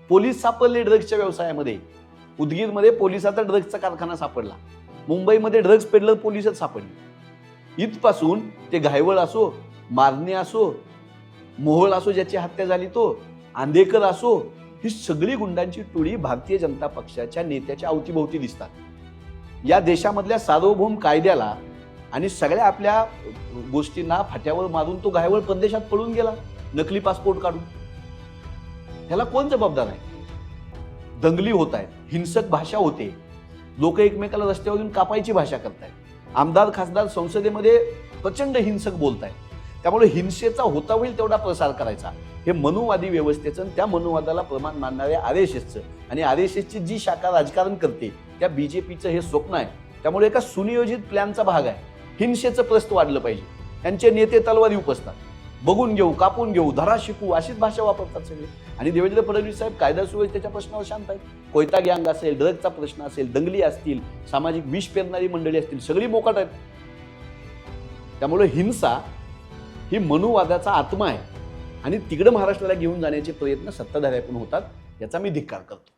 Police सापडले ड्रग्सच्या व्यवसायामध्ये. उदगीरमध्ये पोलिसाचा ड्रग्सचा कारखाना सापडला. मुंबईमध्ये ड्रग्स पेडलर पोलिसच सापडले. इथपासून ते घायवळ असो, मारणे असो, मोहोळ असो ज्याची हत्या झाली तो, आंदेकर असो, ही सगळी गुंडांची टोळी भारतीय जनता पक्षाच्या नेत्याच्या अवतीभोवती दिसतात. या देशामधल्या सार्वभौम कायद्याला आणि सगळ्या आपल्या गोष्टींना फाट्यावर मारून तो घायवळ परदेशात पळून गेला नकली पासपोर्ट काढून. ह्याला कोण जबाबदार आहे? दंगली होत आहेत, हिंसक भाषा होते, लोक एकमेकाला रस्त्यावरून कापायची भाषा करतायत, आमदार खासदार संसदेमध्ये प्रचंड हिंसक बोलतायत. त्यामुळे हिंसेचा होता होईल तेवढा प्रसार करायचा हे मनुवादी व्यवस्थेचं आणि त्या मनुवादाला प्रमाण मानणाऱ्या RSSचं आणि RSSची जी शाखा राजकारण करते त्या BJPचं हे स्वप्न आहे. त्यामुळे एका सुनियोजित प्लॅनचा भाग आहे. हिंसेचं प्रस्त वाढलं पाहिजे. त्यांचे नेते तलवारी उपसतात, बघून घेऊ, कापून घेऊ, धडा शिकू अशीच भाषा वापरतात सगळे. आणि देवेंद्र फडणवीस साहेब कायदा सुव्यवस्थेच्या प्रश्नावर शांत आहेत. कोयता गँग असेल, ड्रगचा प्रश्न असेल, दंगली असतील, सामाजिक विष पेरणारी मंडळी असतील, सगळी मोकाट आहेत. त्यामुळे हिंसा ही मनुवादाचा आत्मा आहे आणि तिकडे महाराष्ट्राला घेऊन जाण्याचे प्रयत्न सत्ताधाऱ्याकडून होतात. याचा मी धिक्कार करतो.